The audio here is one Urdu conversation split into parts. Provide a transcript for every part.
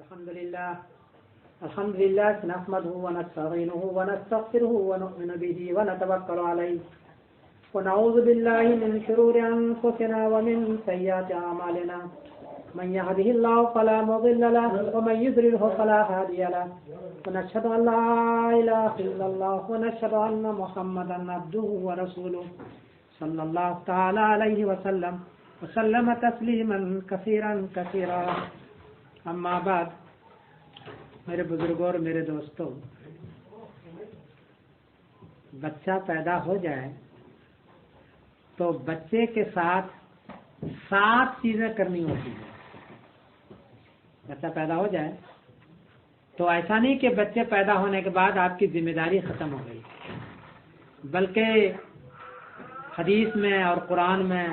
الحمد لله نحمده ونستعينه ونستغفره ونؤمن به ونتوكل عليه ونعوذ بالله من شرور أنفسنا ومن سيئات أعمالنا من يهده الله فلا مضل له ومن يضلل فلا هادي له ونشهد أن لا إله إلا الله ونشهد أن محمدا عبده ورسوله صلى الله تعالى عليه وسلم وسلم تسلیما کثیرا کثیرا اما بعد، میرے بزرگوں اور میرے دوستوں، بچہ پیدا ہو جائے تو بچے کے ساتھ 7 چیزیں کرنی ہوتی ہیں۔ بچہ پیدا ہو جائے تو ایسا نہیں کہ بچے پیدا ہونے کے بعد آپ کی ذمہ داری ختم ہو گئی، بلکہ حدیث میں اور قرآن میں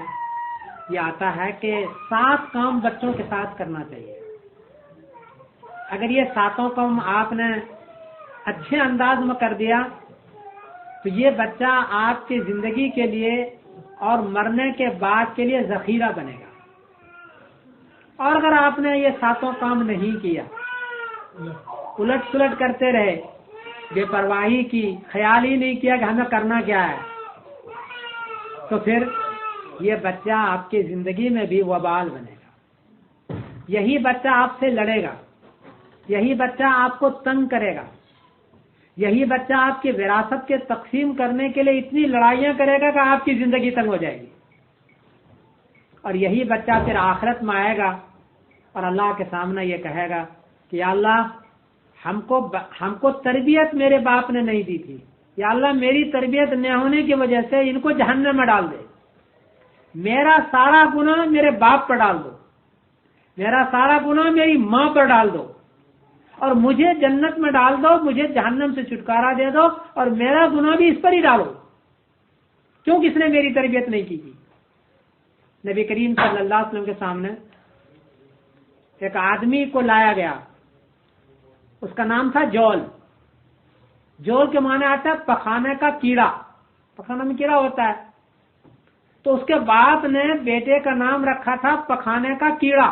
یہ آتا ہے کہ 7 کام بچوں کے ساتھ کرنا چاہیے۔ اگر یہ 7 کام آپ نے اچھے انداز میں کر دیا تو یہ بچہ آپ کی زندگی کے لیے اور مرنے کے بعد کے لیے ذخیرہ بنے گا۔ اور اگر آپ نے یہ 7 کام نہیں کیا، الٹ سلٹ کرتے رہے، بے پرواہی کی، خیال ہی نہیں کیا کہ ہمیں کرنا کیا ہے، تو پھر یہ بچہ آپ کی زندگی میں بھی وبال بنے گا۔ یہی بچہ آپ سے لڑے گا، یہی بچہ آپ کو تنگ کرے گا، یہی بچہ آپ کی وراثت کے تقسیم کرنے کے لیے اتنی لڑائیاں کرے گا کہ آپ کی زندگی تنگ ہو جائے گی۔ اور یہی بچہ پھر آخرت میں آئے گا اور اللہ کے سامنے یہ کہے گا کہ یا اللہ ہم کو تربیت میرے باپ نے نہیں دی تھی، یا اللہ میری تربیت نہ ہونے کی وجہ سے ان کو جہنم میں ڈال دے، میرا سارا گناہ میرے باپ پر ڈال دو، میرا سارا گناہ میری ماں پر ڈال دو، اور مجھے جنت میں ڈال دو، مجھے جہنم سے چھٹکارا دے دو، اور میرا گناہ بھی اس پر ہی ڈالو، کیوں کس نے میری تربیت نہیں کی تھی۔ نبی کریم صلی اللہ علیہ وسلم کے سامنے ایک آدمی کو لایا گیا، اس کا نام تھا جول۔ جول کے معنی آتا ہے پخانے کا کیڑا، پخانے میں کیڑا ہوتا ہے، تو اس کے باپ نے بیٹے کا نام رکھا تھا پخانے کا کیڑا۔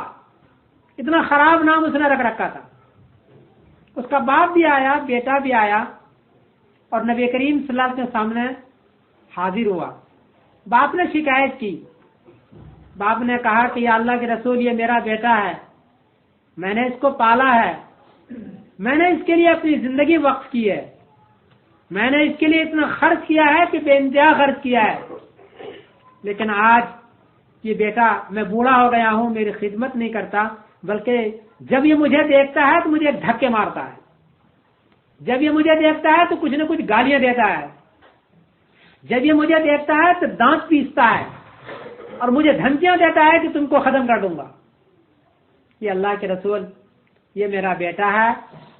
اتنا خراب نام اس نے رکھ رکھا تھا۔ اس کا باپ بھی آیا، بیٹا بھی آیا، اور نبی کریم صلی اللہ علیہ وسلم کے سامنے حاضر ہوا۔ باپ نے شکایت کی، باپ نے کہا کہ یا اللہ کے رسول یہ میرا بیٹا ہے، میں نے اس کو پالا ہے، میں نے اس کے لیے اپنی زندگی وقف کی ہے، میں نے اس کے لیے اتنا خرچ کیا ہے کہ بے انتہا خرچ کیا ہے، لیکن آج یہ بیٹا میں بوڑھا ہو گیا ہوں، میری خدمت نہیں کرتا، بلکہ جب یہ مجھے دیکھتا ہے تو مجھے دھکے مارتا ہے، جب یہ مجھے دیکھتا ہے تو کچھ نہ کچھ گالیاں دیتا ہے، جب یہ مجھے دیکھتا ہے تو دانت پیستا ہے اور مجھے دھمکیاں دیتا ہے کہ تم کو ختم کر دوں گا۔ یہ اللہ کے رسول، یہ میرا بیٹا ہے،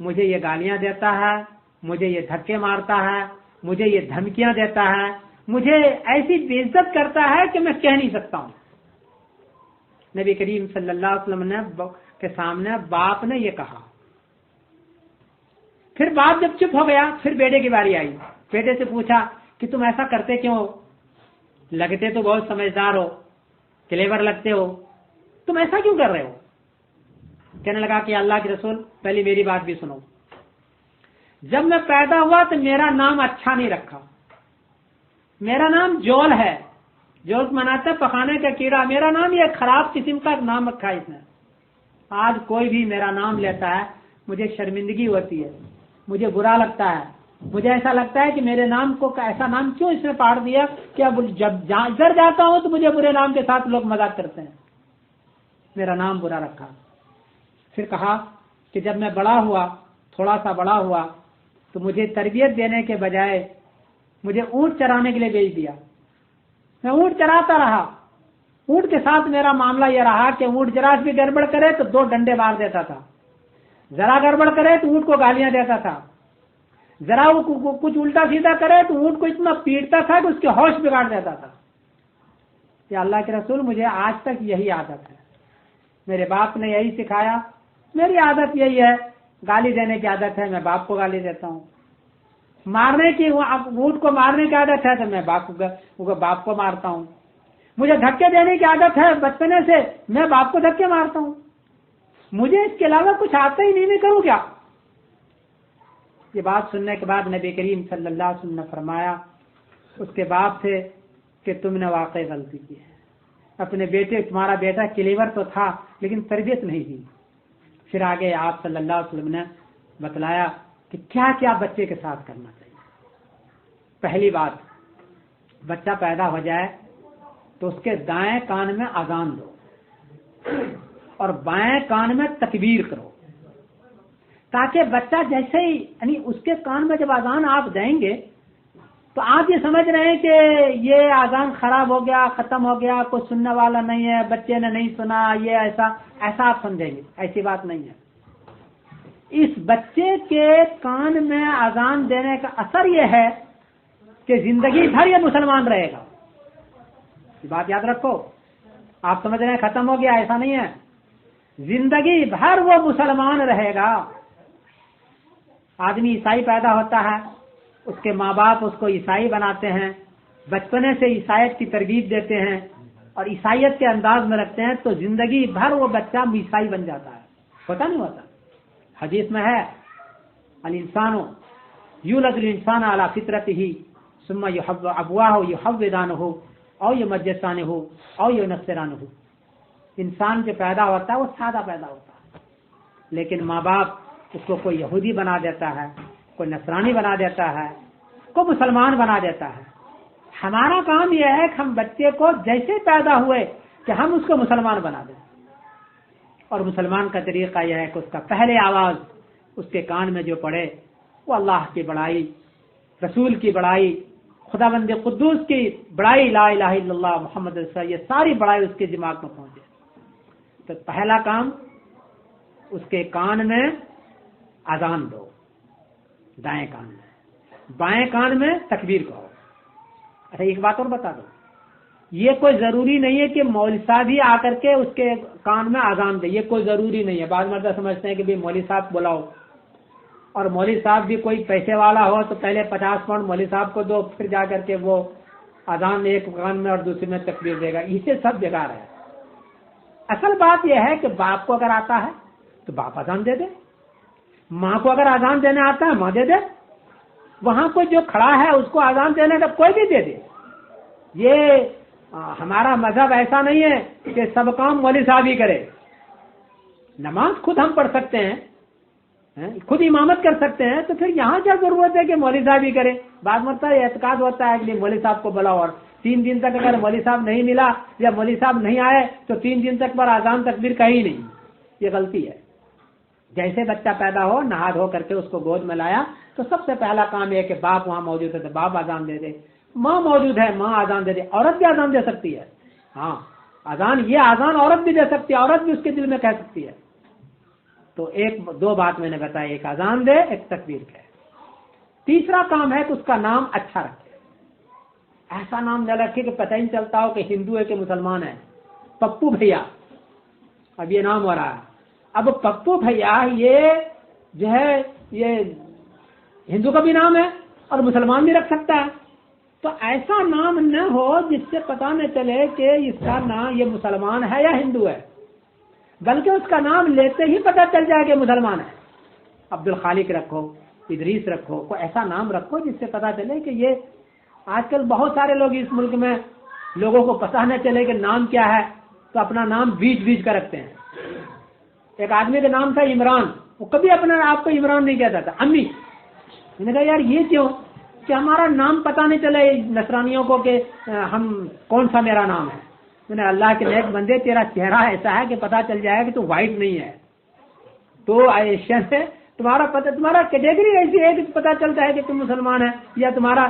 مجھے یہ گالیاں دیتا ہے، مجھے یہ دھکے مارتا ہے، مجھے یہ دھمکیاں دیتا ہے، مجھے ایسی بے عزت کرتا ہے کہ میں کہہ نہیں سکتا ہوں۔ نبی کریم صلی اللہ علیہ وسلم کے سامنے باپ نے یہ کہا۔ پھر باپ جب چپ ہو گیا، پھر بیٹے کی باری آئی، بیٹے سے پوچھا کہ تم ایسا کرتے کیوں ہو؟ لگتے تو بہت سمجھدار ہو، کلیور لگتے ہو، تم ایسا کیوں کر رہے ہو؟ کہنے لگا کہ اللہ کے رسول پہلے میری بات بھی سنو، جب میں پیدا ہوا تو میرا نام اچھا نہیں رکھا، میرا نام جول ہے، جول مناتا ہے پخانے کا کیڑا، میرا نام یہ خراب قسم کا نام رکھا ہے اس نے۔ آج کوئی بھی میرا نام لیتا ہے مجھے شرمندگی ہوتی ہے، مجھے برا لگتا ہے، مجھے ایسا لگتا ہے کہ میرے نام کو ایسا نام کیوں اس نے پاڑ دیا کہ اب جب ادھر جاتا ہوں تو مجھے برے نام کے ساتھ لوگ مذاق کرتے ہیں، میرا نام برا رکھا۔ پھر کہا کہ جب میں بڑا ہوا، تھوڑا سا بڑا ہوا، تو مجھے تربیت دینے کے بجائے مجھے اونٹ چرانے کے لیے بھیج دیا، میں اونٹ چراتا رہا، اونٹ کے ساتھ میرا معاملہ یہ رہا کہ اونٹ ذرا بھی گڑبڑ کرے تو 2 ڈنڈے مار دیتا تھا، ذرا گڑبڑ کرے تو اونٹ کو گالیاں دیتا تھا، ذرا وہ کچھ الٹا سیدھا کرے تو اونٹ کو اتنا پیٹتا تھا کہ اس کے ہوش بگاڑ دیتا تھا۔ کہ اللہ کے رسول مجھے آج تک یہی عادت ہے، میرے باپ نے یہی سکھایا، میری عادت یہی ہے، گالی دینے کی عادت ہے، میں باپ کو گالی دیتا ہوں، مارنے کی اونٹ کو مارنے کی عادت ہے تو میں باپ کو مارتا ہوں، مجھے دھکے دینے کی عادت ہے بچپنے سے، میں باپ کو دھکے مارتا ہوں، مجھے اس کے علاوہ کچھ آتا ہی نہیں، میں کروں کیا؟ یہ بات سننے کے بعد نبی کریم صلی اللہ علیہ وسلم نے فرمایا اس کے باپ سے کہ تم نے واقعی غلطی کی ہے، اپنے بیٹے، تمہارا بیٹا کلیور تو تھا لیکن تربیت نہیں دی۔ پھر آگے آپ صلی اللہ علیہ وسلم نے بتلایا کہ کیا کیا بچے کے ساتھ کرنا چاہیے۔ پہلی بات، بچہ پیدا ہو جائے تو اس کے دائیں کان میں اذان دو اور بائیں کان میں تکبیر کرو، تاکہ بچہ جیسے ہی یعنی اس کے کان میں جب اذان آپ دیں گے تو آپ یہ سمجھ رہے ہیں کہ یہ اذان خراب ہو گیا، ختم ہو گیا، کوئی سننے والا نہیں ہے، بچے نے نہیں سنا، یہ ایسا آپ سمجھیں گے۔ ایسی بات نہیں ہے۔ اس بچے کے کان میں اذان دینے کا اثر یہ ہے کہ زندگی بھر یہ مسلمان رہے گا۔ یہ بات یاد رکھو، آپ سمجھ رہے ہیں ختم ہو گیا، ایسا نہیں ہے، زندگی بھر وہ مسلمان رہے گا۔ آدمی عیسائی پیدا ہوتا ہے، اس کے ماں باپ اس کو عیسائی بناتے ہیں، بچپنے سے عیسائیت کی ترغیب دیتے ہیں اور عیسائیت کے انداز میں رکھتے ہیں، تو زندگی بھر وہ بچہ عیسائی بن جاتا ہے۔ ہوتا نہیں ہوتا؟ حدیث میں ہے الانسان یولد الانسان علی فطرتہ ثم ابواہ یحودانہ او یمجسانہ او ینصرانہ۔ انسان جو پیدا ہوتا ہے وہ سادہ پیدا ہوتا ہے، لیکن ماں باپ اس کو کوئی یہودی بنا دیتا ہے، کوئی نصرانی بنا دیتا ہے، کوئی مسلمان بنا دیتا ہے۔ ہمارا کام یہ ہے کہ ہم بچے کو جیسے پیدا ہوئے کہ ہم اس کو مسلمان بنا دیں، اور مسلمان کا طریقہ یہ ہے کہ اس کا پہلے آواز اس کے کان میں جو پڑے وہ اللہ کی بڑائی، رسول کی بڑائی، خدا بند قدوس کی بڑائی، لا الہ الا اللہ محمد رسول اللہ، یہ ساری بڑائی اس کے دماغ میں پہنچے۔ تو پہلا کام اس کے کان میں اذان دو، دائیں کان میں، بائیں کان میں تکبیر کہو۔ اچھا ایک بات اور بتا دو، یہ کوئی ضروری نہیں ہے کہ مولوی صاحب ہی آ کر کے اس کے کان میں اذان دے، یہ کوئی ضروری نہیں ہے۔ بعض مرد سمجھتے ہیں کہ بھی مولوی صاحب بلاؤ، اور مولوی صاحب بھی کوئی پیسے والا ہو تو پہلے 50 پاؤنڈ مولوی صاحب کو دو، پھر جا کر کے وہ اذان ایک کان میں اور دوسرے میں تکبیر دے گا، اسے سب بیکار ہے۔ اصل بات یہ ہے کہ باپ کو اگر آتا ہے تو باپ اذان دے دے، ماں کو اگر اذان دینے آتا ہے ماں دے دے، وہاں کوئی جو کھڑا ہے اس کو اذان دینے کا کوئی بھی دے دے۔ یہ ہمارا مذہب ایسا نہیں ہے کہ سب کام مولوی صاحب ہی کرے۔ نماز خود ہم پڑھ سکتے ہیں، خود امامت کر سکتے ہیں، تو پھر یہاں کیا ضرورت ہے کہ مولوی صاحب ہی کرے؟ بعض مرتبہ اعتقاد ہوتا ہے کہ مولوی صاحب کو بلاؤ، اور 3 دن تک اگر مولوی صاحب نہیں ملا یا مولوی صاحب نہیں آئے تو 3 دن تک پر اذان تکبیر کہی نہیں۔ یہ غلطی ہے۔ جیسے بچہ پیدا ہو، نہا دھو کر کے اس کو گود میں لایا تو سب سے پہلا کام یہ کہ باپ وہاں موجود ہے تو باپ اذان دے دے، ماں موجود ہے ماں اذان دے دے۔ عورت بھی اذان دے سکتی ہے، ہاں اذان، یہ اذان عورت بھی دے سکتی ہے، عورت بھی اس کے دل میں کہہ سکتی ہے۔ تو دو بات میں نے بتائی، ایک اذان دے، ایک تکبیر کہے۔ تیسرا کام ہے کہ اس کا نام اچھا رکھے، ایسا نام نہ رکھے کہ پتہ ہی نہیں چلتا ہو کہ ہندو ہے کہ مسلمان ہے۔ پپو بھیا، اب یہ نام ہو رہا ہے، اب پپو بھیا یہ جو ہے یہ ہندو کا بھی نام ہے اور مسلمان بھی رکھ سکتا ہے، تو ایسا نام نہ ہو جس سے پتہ نہ چلے کہ اس کا نام یہ مسلمان ہے یا ہندو ہے، بلکہ اس کا نام لیتے ہی پتہ چل جائے کہ مسلمان ہے۔ عبد الخالق رکھو، ادریس رکھو، کوئی ایسا نام رکھو جس سے پتہ چلے کہ یہ، آج کل بہت سارے لوگ اس ملک میں لوگوں کو پتہ نہ چلے کہ نام کیا ہے تو اپنا نام بیچ کا رکھتے ہیں۔ ایک آدمی کا نام تھا عمران، وہ کبھی اپنے آپ کو عمران نہیں کہتا تھا، امی۔ میں نے کہا یار یہ کیوں؟ کہ ہمارا نام پتہ نہیں چلے نصرانیوں کو کہ ہم کون سا میرا نام ہے۔ میں نے اللہ کے نیک بندے، تیرا چہرہ ایسا ہے کہ پتہ چل جائے کہ تو وائٹ نہیں ہے، تو ایشین ہے، تمہارا پتہ، تمہارا کیٹیگری ایسی ہے کہ پتہ چلتا ہے کہ تم مسلمان ہے، یا تمہارا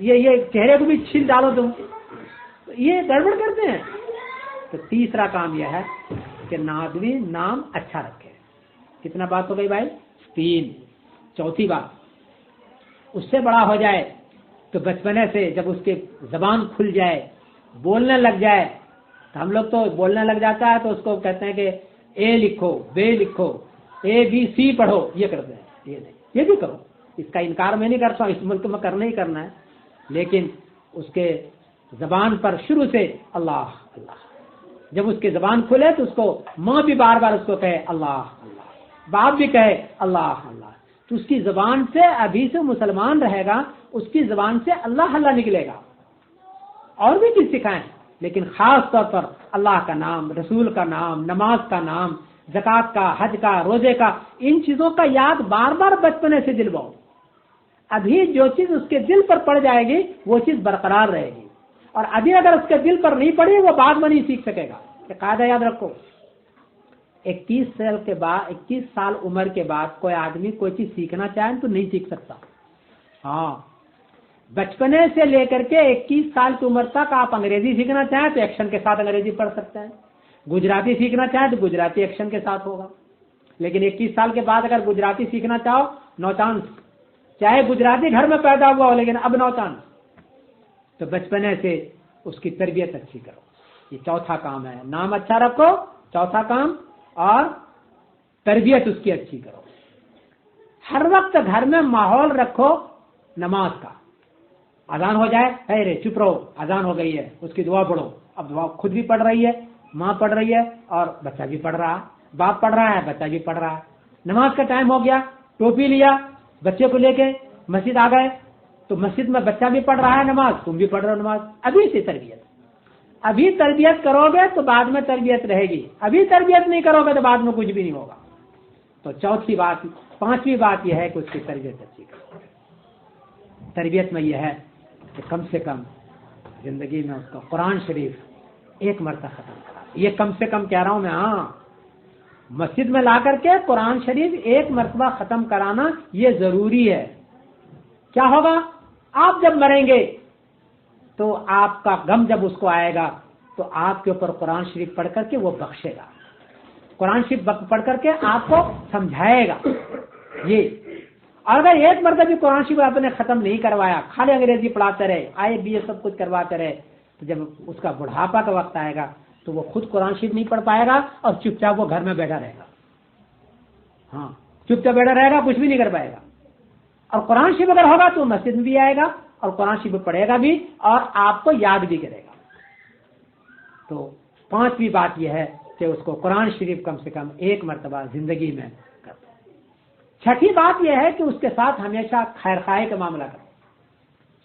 یہ چہرے کو بھی چھیل ڈالو تم، یہ گڑبڑ کرتے ہیں۔ تو تیسرا کام یہ ہے کہ آدمی نام اچھا رکھے۔ کتنا بات ہو گئی بھائی؟ 3۔ چوتھی بات، اس سے بڑا ہو جائے تو بچپنے سے جب اس کی زبان کھل جائے، بولنے لگ جائے، تو ہم لوگ تو بولنے لگ جاتا ہے تو اس کو کہتے ہیں کہ اے لکھو، بے لکھو، ABC پڑھو، یہ کرتے ہیں۔ یہ نہیں، یہ بھی کرو، اس کا انکار میں نہیں کرتا ہوں، اس ملک میں کرنا ہی کرنا ہے، لیکن اس کے زبان پر شروع سے اللہ اللہ، جب اس کی زبان کھلے تو اس کو ماں بھی بار بار اس کو کہے اللہ اللہ، باپ بھی کہے اللہ اللہ، تو اس کی زبان سے ابھی سے مسلمان رہے گا، اس کی زبان سے اللہ اللہ نکلے گا۔ اور بھی چیز سکھائیں، لیکن خاص طور پر اللہ کا نام، رسول کا نام، نماز کا نام، زکوٰۃ کا، حج کا، روزے کا، ان چیزوں کا یاد بار بار بچپنے سے دلواؤ۔ ابھی جو چیز اس کے دل پر پڑ جائے گی وہ چیز برقرار رہے گی، اور ابھی اگر اس کے دل پر نہیں پڑی وہ بعد میں نہیں سیکھ سکے گا۔ یہ قاعدہ یاد رکھو، 21 سال عمر کے بعد کوئی آدمی کوئی چیز سیکھنا چاہے تو نہیں سیکھ سکتا۔ ہاں، بچپنے سے لے کر کے 21 سال کی عمر تک آپ انگریزی سیکھنا چاہیں تو ایکشن کے ساتھ انگریزی پڑھ سکتے ہیں، گجراتی سیکھنا چاہیں تو گجراتی ایکشن کے ساتھ ہوگا۔ لیکن 21 سال کے بعد اگر گجراتی سیکھنا چاہو، نو چانس، چاہے گجراتی گھر میں پیدا ہوا ہو لیکن اب نو چانس۔ تو بچپنے سے اس کی تربیت اچھی کرو، یہ چوتھا کام ہے۔ نام اچھا رکھو، چوتھا کام، اور تربیت اس کی اچھی کرو۔ ہر وقت گھر میں ماحول رکھو نماز کا۔ اذان ہو جائے، اے رے چپ رہو، اذان ہو گئی ہے، اس کی دعا پڑھو۔ اب دعا خود بھی پڑھ رہی ہے، ماں پڑھ رہی ہے، اور بچہ بھی پڑھ رہا ہے، باپ پڑھ رہا ہے، بچہ بھی پڑھ رہا ہے۔ نماز کا ٹائم ہو گیا، ٹوپی لیا، بچے کو لے کے مسجد آ گئے، تو مسجد میں بچہ بھی پڑھ رہا ہے نماز، تم بھی پڑھ رہے ہو نماز۔ ابھی سے تربیت، ابھی تربیت کرو گے تو بعد میں تربیت رہے گی، ابھی تربیت نہیں کرو گے تو بعد میں کچھ بھی نہیں ہوگا۔ تو چوتھی بات، پانچویں بات یہ ہے کہ اس کی تربیت اچھی کرو۔ تربیت میں یہ ہے کہ کم سے کم زندگی میں اس کو قرآن شریف ایک مرتبہ ختم کرا۔ یہ کم سے کم کہہ رہا ہوں میں، ہاں، مسجد میں لا کر کے قرآن شریف ایک مرتبہ ختم کرانا یہ ضروری ہے۔ کیا ہوگا؟ آپ جب مریں گے تو آپ کا غم جب اس کو آئے گا تو آپ کے اوپر قرآن شریف پڑھ کر کے وہ بخشے گا، قرآن شریف پڑھ کر کے آپ کو سمجھائے گا۔ یہ، اور اگر ایک مرتبہ بھی قرآن شریف آپ نے ختم نہیں کروایا، خالی انگریزی پڑھاتے رہے، آئے بھی سب کچھ کرواتے رہے، تو جب اس کا بڑھاپا کا وقت آئے گا تو وہ خود قرآن شریف نہیں پڑھ پائے گا، اور چپ چاپ وہ گھر میں بیٹھا رہے گا۔ ہاں، چپ چاپ بیٹھا رہے گا، کچھ بھی نہیں کر پائے گا۔ اور قرآن شریف اگر ہوگا تو مسجد میں بھی آئے گا اور قرآن شریف پڑھے گا بھی، اور آپ کو یاد بھی کرے گا۔ تو پانچویں بات یہ ہے کہ اس کو قرآن شریف کم سے کم ایک مرتبہ زندگی میں کر دو۔ چھٹی بات یہ ہے کہ اس کے ساتھ ہمیشہ خیر خواہی کا معاملہ کرو۔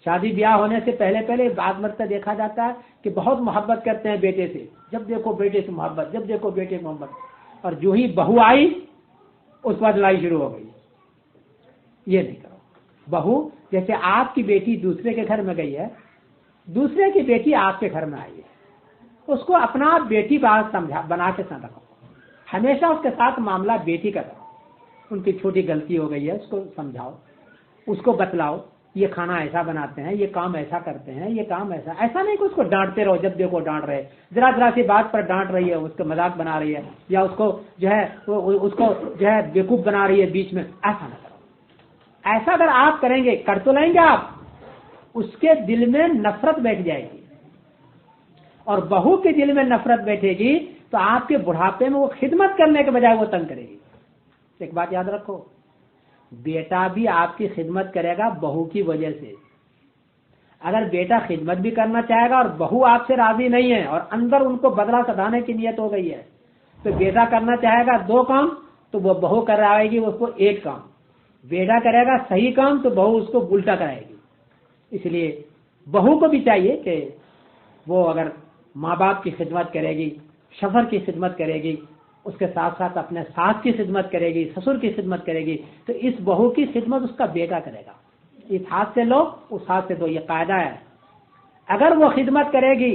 شادی بیاہ ہونے سے پہلے بعض مرتبہ دیکھا جاتا ہے کہ بہت محبت کرتے ہیں بیٹے سے، جب دیکھو بیٹے سے محبت، جب دیکھو بیٹے سے محبت، اور جو ہی بہو آئی اس پر لڑائی شروع ہو گئی۔ یہ نہیں کرو۔ بہو، جیسے آپ کی بیٹی دوسرے کے گھر میں گئی ہے، دوسرے کی بیٹی آپ کے گھر میں آئی ہے، اس کو اپنا بیٹی بات بنا کے ساتھ رکھو۔ ہمیشہ اس کے ساتھ معاملہ بیٹی کا کرو۔ ان کی چھوٹی غلطی ہو گئی ہے، اس کو سمجھاؤ، اس کو بتلاؤ، یہ کھانا ایسا بناتے ہیں، یہ کام ایسا کرتے ہیں، یہ کام ایسا نہیں کہ اس کو ڈانٹتے رہو، جب دیکھو ڈانٹ رہے، ذرا ذرا سی بات پر ڈانٹ رہی ہے، اس کا مذاق بنا رہی ہے، یا اس کو جو ہے بیوقوف بنا رہی ہے بیچ میں، ایسا نہ کرو۔ ایسا اگر آپ کریں گے، کر تو لیں گے آپ، اس کے دل میں نفرت بیٹھ جائے گی، اور بہو کے دل میں نفرت بیٹھے گی تو آپ کے بڑھاپے میں وہ خدمت کرنے کے بجائے وہ تنگ کرے گی۔ ایک بات یاد رکھو، بیٹا بھی آپ کی خدمت کرے گا بہو کی وجہ سے۔ اگر بیٹا خدمت بھی کرنا چاہے گا اور بہو آپ سے راضی نہیں ہے اور اندر ان کو بدلہ سدھانے کی نیت ہو گئی ہے، تو بیٹا کرنا چاہے گا 2 کام تو وہ بہو کرائے گی اس کو 1 کام۔ بیٹا کرے گا صحیح کام تو بہو اس کو الٹا کرائے گی۔ اس لیے بہو کو بھی چاہیے کہ وہ اگر ماں باپ کی خدمت کرے گی، شوہر کی خدمت کرے گی، اس کے ساتھ ساتھ اپنے ساس کی خدمت کرے گی، سسر کی خدمت کرے گی، تو اس بہو کی خدمت اس کا بیٹا کرے گا۔ اس ہاتھ سے لو، اس ہاتھ سے دو، یہ قاعدہ ہے۔ اگر وہ خدمت کرے گی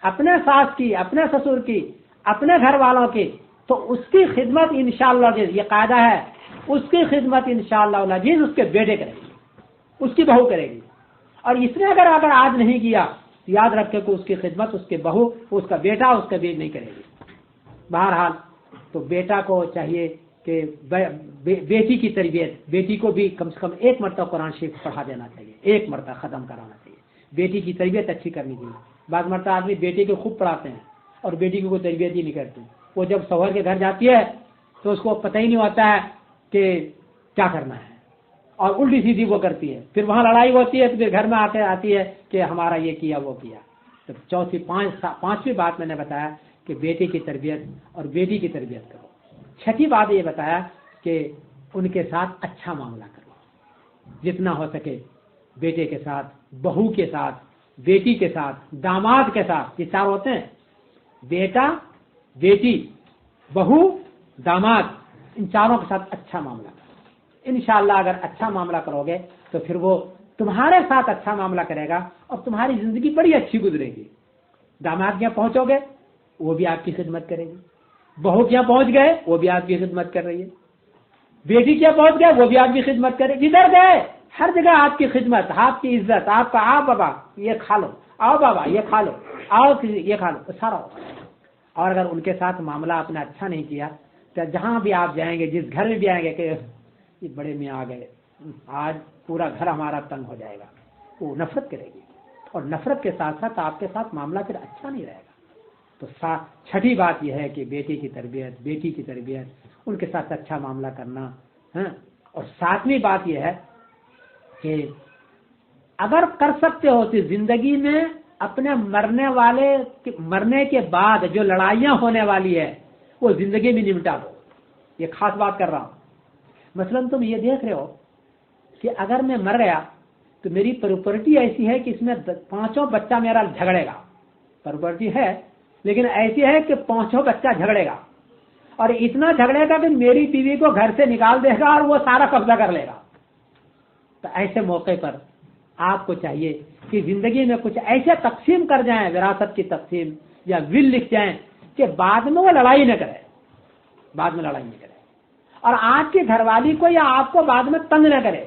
اپنے ساس کی، اپنے سسر کی، اپنے گھر والوں کی، تو اس کی خدمت انشاءاللہ عزیز، یہ قاعدہ ہے، اس کی خدمت انشاءاللہ عزیز اس کے بیٹے کرے گی، اس کی بہو کرے گی۔ اور اس نے اگر آج نہیں کیا تو یاد رکھے کہ اس کی خدمت اس کے بہو، اس کا بیٹا اس کا بیٹا نہیں کرے گی۔ بہرحال تو بیٹا کو چاہیے کہ بیٹی کی تربیت، بیٹی کو بھی کم سے کم 1 مرتبہ قرآن شریف پڑھا دینا چاہیے، 1 مرتبہ ختم کرانا چاہیے۔ بیٹی کی تربیت اچھی کرنی چاہیے۔ بعض مرتبہ آدمی بیٹی کو خوب پڑھاتے ہیں اور بیٹی کی کوئی تربیت ہی نہیں کرتے، وہ جب شوہر کے گھر جاتی ہے تو اس کو پتہ ہی نہیں ہوتا ہے کہ کیا کرنا ہے، اور الٹی سیدھی وہ کرتی ہے، پھر وہاں لڑائی ہوتی ہے، تو پھر گھر میں آتی ہے کہ ہمارا یہ کیا وہ کیا۔ تو پانچویں بات میں نے بتایا کہ بیٹے کی تربیت اور بیٹی کی تربیت کرو. چھٹی بات یہ بتایا کہ ان کے ساتھ اچھا معاملہ کرو، جتنا ہو سکے بیٹے کے ساتھ، بہو کے ساتھ، بیٹی کے ساتھ، داماد کے ساتھ. یہ چار ہوتے ہیں، بیٹا، بیٹی، بہو، داماد. ان چاروں کے ساتھ اچھا معاملہ کرو. انشاءاللہ اگر اچھا معاملہ کرو گے تو پھر وہ تمہارے ساتھ اچھا معاملہ کرے گا اور تمہاری زندگی بڑی اچھی گزرے گی. داماد کے یہاں پہنچو گے وہ بھی آپ کی خدمت کرے گی، بہو کے یہاں پہنچ گئے وہ بھی آپ کی خدمت کر رہی ہے، بیٹی کے یہاں پہنچ گئے وہ بھی آپ کی خدمت کرے. جدھر گئے ہر جگہ آپ کی خدمت، آپ کی عزت، آپ کا آؤ بابا یہ کھا لو، آؤ بابا یہ کھا لو، آؤ یہ کھا لو، سارا ہوگا. اور اگر ان کے ساتھ معاملہ آپ نے اچھا نہیں کیا تو جہاں بھی آپ جائیں گے، جس گھر میں بھی آئیں گے کہ یہ بڑے میاں آ گئے، آج پورا گھر ہمارا تنگ ہو جائے گا، وہ نفرت کرے گی. اور نفرت کے ساتھ ساتھ آپ کے ساتھ معاملہ پھر اچھا نہیں رہے گا. تو چھٹی بات یہ ہے کہ بیٹی کی تربیت، بیٹی کی تربیت، ان کے ساتھ اچھا معاملہ کرنا. اور ساتویں بات یہ ہے کہ اگر کر سکتے ہو تو زندگی میں اپنے مرنے کے بعد جو لڑائیاں ہونے والی ہے وہ زندگی میں نمٹا دو. یہ خاص بات کر رہا ہوں. مثلا تم یہ دیکھ رہے ہو کہ اگر میں مر گیا تو میری پراپرٹی ایسی ہے کہ اس میں 5 بچہ میرا جھگڑے گا. پراپرٹی ہے لیکن ایسی ہے کہ 5 بچہ جھگڑے گا، اور اتنا جھگڑے گا کہ میری بیوی کو گھر سے نکال دے گا اور وہ سارا قبضہ کر لے گا. تو ایسے موقع پر آپ کو چاہیے کہ زندگی میں کچھ ایسے تقسیم کر جائیں، وراثت کی تقسیم یا ول لکھ جائیں کہ بعد میں وہ لڑائی نہ کرے، بعد میں لڑائی نہ کرے، اور آپ کی گھر والی کو یا آپ کو بعد میں تنگ نہ کرے.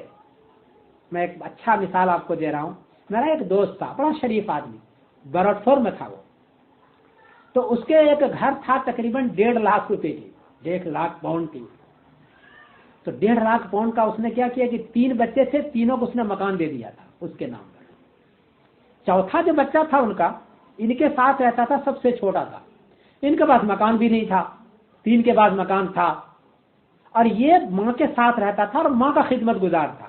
میں ایک اچھا مثال آپ کو دے رہا ہوں. میرا ایک دوست تھا، بڑا شریف آدمی، برٹفور میں تھا وہ. تو اس کے ایک گھر تھا تقریباً 1.5 لاکھ روپے کی، 1.5 لاکھ پاؤنڈ کی. تو 1.5 لاکھ پاؤنڈ کا اس نے کیا کیا کہ 3 بچے تھے، تینوں کو اس نے مکان دے دیا تھا اس کے نام پر. چوتھا جو بچہ تھا ان کا، ان کے ساتھ رہتا تھا، سب سے چھوٹا تھا. ان کے پاس مکان بھی نہیں تھا، 3 کے بعد مکان تھا، اور یہ ماں کے ساتھ رہتا تھا اور ماں کا خدمت گزار تھا.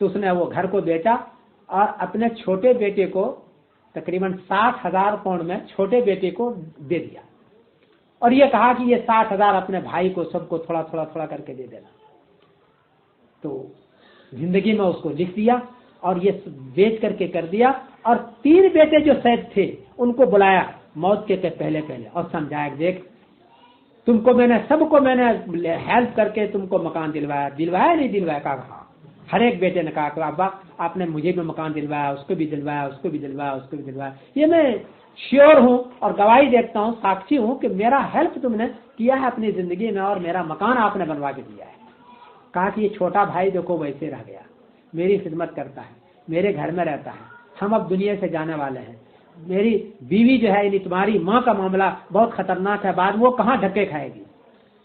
تو اس نے وہ گھر کو بیچا اور اپنے چھوٹے بیٹے کو تقریباً 60,000 پاؤنڈ میں چھوٹے بیٹے کو دے دیا، اور یہ کہا کہ یہ 60,000 اپنے بھائی کو سب کو تھوڑا تھوڑا تھوڑا کر کے دے دینا. تو زندگی میں اس کو لکھ دیا اور یہ بیچ کر کے کر دیا. اور 3 بیٹے جو شاید تھے ان کو بلایا موت کے پہلے اور سمجھایا، دیکھ تم کو میں نے سب کو میں نے ہیلپ کر کے تم کو مکان دلوایا نہیں دلوایا. کہا ہر ایک بیٹے نے کہا کہ ابا آپ نے مجھے بھی مکان دلوایا، اس کو بھی دلوایا، اس کو بھی دلوایا، اس کو بھی دلوایا. یہ میں شیور ہوں اور گواہی دیکھتا ہوں، ساکشی ہوں کہ میرا ہیلپ تم نے کیا ہے اپنی زندگی میں، اور میرا مکان آپ نے بنوا کے دیا ہے. کہا کہ یہ چھوٹا بھائی دیکھو ویسے رہ گیا، میری خدمت کرتا ہے، میرے گھر میں رہتا ہے، ہم اب دنیا سے جانے والے ہیں. میری بیوی جو ہے یعنی تمہاری ماں کا معاملہ بہت خطرناک ہے، بعد وہ کہاں دھکے کھائے گی.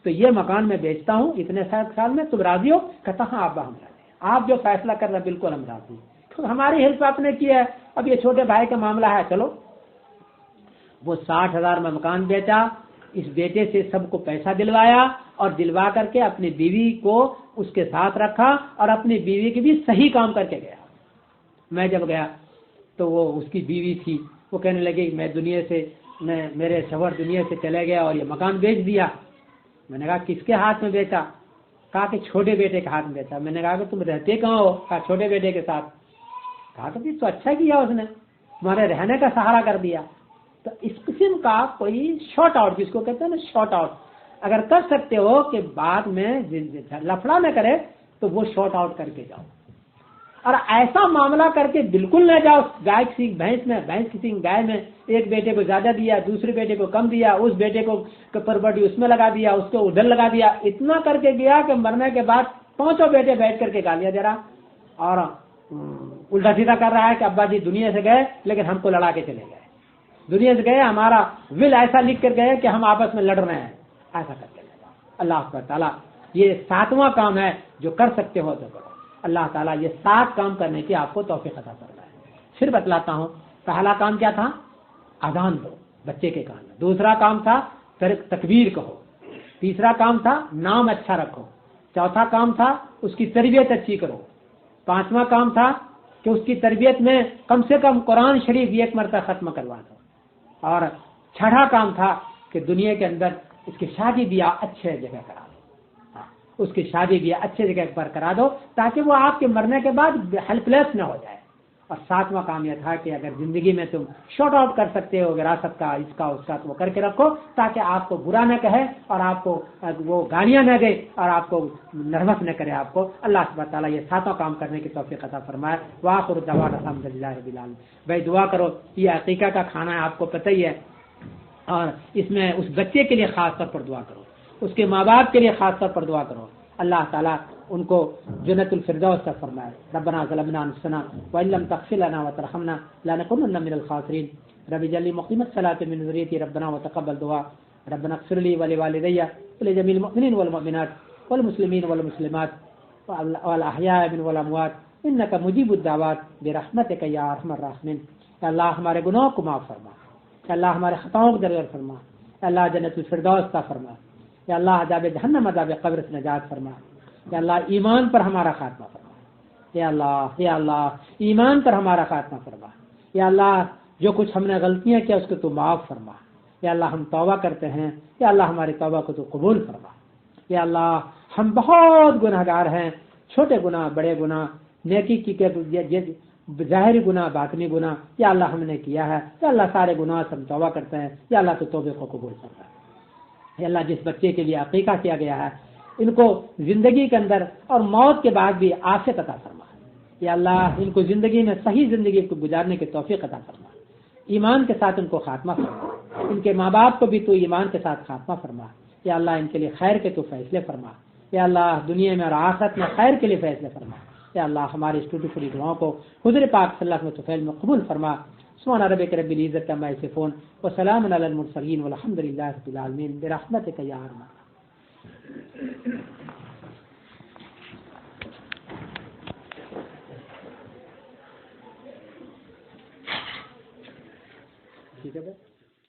تو یہ مکان میں بیچتا ہوں اتنے سال میں، تم راضی ہو؟ کہتا ہاں ابا ہم راضی، آپ جو فیصلہ کر رہے بالکل ہم راضی ہیں، ہماری ہیلپ آپ نے کی ہے، اب یہ چھوٹے بھائی کا معاملہ ہے. چلو وہ 60,000 میں مکان بیچا، اس بیٹے سے سب کو پیسہ دلوایا، اور دلوا کر کے اپنی بیوی کو اس کے ساتھ رکھا، اور اپنی بیوی کی بھی صحیح کام کر کے گیا. میں جب گیا تو وہ اس کی بیوی تھی، وہ کہنے لگی میرے شوہر دنیا سے چلے گیا اور یہ مکان بیچ دیا. میں نے کہا کس کے ہاتھ میں بیچا؟ کہا کہ چھوٹے بیٹے کے ہاتھ میں بیچا. میں نے کہا کہ تم رہتے کہاں ہو؟ کہا چھوٹے بیٹے کے ساتھ. کہا تو اچھا کیا اس نے، تمہارے رہنے کا سہارا کر دیا. تو اس قسم کا کوئی شارٹ آؤٹ، جس کو کہتے ہیں نا شارٹ آؤٹ، اگر کر سکتے ہو کہ بعد میں لفڑا نہ کرے تو وہ شارٹ آؤٹ کر کے جاؤ. اور ایسا معاملہ کر کے بالکل نہ جاؤ گائے کی سینگ بھینس میں، بھینس کی سینگ گائے میں، ایک بیٹے کو زیادہ دیا، دوسرے بیٹے کو کم دیا، اس بیٹے کو پراپرٹی اس میں لگا دیا، اس کو ادھر لگا دیا. اتنا کر کے گیا کہ مرنے کے بعد 5 بیٹے بیٹھ کر کے گالیاں دے رہا اور الٹا سیدھا کر رہا ہے کہ ابا جی دنیا سے گئے لیکن ہم کو لڑا کے چلے گئے، دنیا سے گئے ہمارا ول ایسا لکھ کر گئے کہ ہم آپس میں لڑ رہے ہیں، ایسا کر کے. اللہ تعالیٰ یہ 7واں کام ہے جو کر سکتے ہو تو کرو. اللہ تعالیٰ یہ 7 کام کرنے کی آپ کو توفیق عطا فرمائے. پھر بتلاتا ہوں. پہلا کام کیا تھا؟ اذان دو بچے کے کان میں. دوسرا کام تھا تکبیر کہو. تیسرا کام تھا نام اچھا رکھو. چوتھا کام تھا اس کی تربیت اچھی کرو. 5واں کام تھا کہ اس کی تربیت میں کم سے کم قرآن شریف 1 مرتبہ ختم کروا دو. اور چھٹا کام تھا کہ دنیا کے اندر اس کی شادی بیاہ اچھے جگہ کرا دو، اس کی شادی بیاہ اچھے جگہ پر کرا دو تاکہ وہ آپ کے مرنے کے بعد ہیلپ لیس نہ ہو جائے۔ اور ساتواں کام یہ تھا کہ اگر زندگی میں تم شارٹ آؤٹ کر سکتے ہو وراثت کا، اس کا اس کا، تو وہ کر کے رکھو تاکہ آپ کو برا نہ کہے اور آپ کو وہ گالیاں نہ دے اور آپ کو نروس نہ کرے آپ کو۔ اللہ سبحانہ تعالیٰ یہ ساتواں کام کرنے کی توفیق عطا فرمائے۔ وآخر دعوانا الحمدللہ رب العالمین۔ بھائی دعا کرو، یہ عقیقہ کا کھانا ہے، آپ کو پتہ ہی ہے، اور اس میں اس بچے کے لیے خاص طور پر دعا کرو، اس کے ماں باپ کے لیے خاص طور پر دعا کرو، اللہ تعالیٰ ان کو جنت الفردوس کا فرمائے۔ ربنا ظلمنا انفسنا وان لم تغفر لنا وترحمنا لنكونن من الخاسرین۔ رب اجعل لي مقيم الصلاة من ذريتي ربنا وتقبل دعاء ربنا اغفر لي ولوالدي ولجميع المؤمنين والمؤمنات والمسلمين والمسلمات والأحياء من والأموات انك مجيب الدعوات برحمتك یا ارحم الراحمین۔ اللہ ہمارے گناہوں کو معاف فرما، اللہ ہمارے خطاؤں کو درگزر فرما، اللہ جنت الفردوس کا فرما، یا اللہ عذاب جہنم عذاب قبر سے نجات فرما، یا اللہ ایمان پر ہمارا خاتمہ فرما، یا اللہ ایمان پر ہمارا خاتمہ فرما، یا اللہ جو کچھ ہم نے غلطیاں کیا اس کو تو معاف فرما، یا اللہ ہم توبہ کرتے ہیں، یا اللہ ہماری توبہ کو تو قبول فرما، یا اللہ ہم بہت گناہ گار ہیں، چھوٹے گناہ بڑے گناہ، نیکی کی ظاہری گناہ باطنی گناہ یا اللہ ہم نے کیا ہے، یا اللہ سارے گناہ سے ہم توبہ کرتے ہیں، یا اللہ تو توبے کو قبول فرما۔ یا اللہ جس بچے کے لیے عقیقہ کیا گیا ہے ان کو زندگی کے اندر اور موت کے بعد بھی عافیت عطا فرما، یا اللہ ان کو زندگی میں صحیح زندگی کو گزارنے کی توفیق عطا فرما، ایمان کے ساتھ ان کو خاتمہ فرما، ان کے ماں باپ کو بھی تو ایمان کے ساتھ خاتمہ فرما، یا اللہ ان کے لیے خیر کے تو فیصلے فرما، یا اللہ دنیا میں اور آخرت میں خیر کے لیے فیصلے فرما، یا اللہ ہماری اس ٹوٹی پھوٹی دعاؤں کو حضور پاک صلی اللہ علیہ وسلم میں قبول فرما۔ سبحان ربک رب العزت عما یصفون وسلام علی المرسلین والحمد للہ رب العالمین برحمتک یا ارحم ٹھیک ہے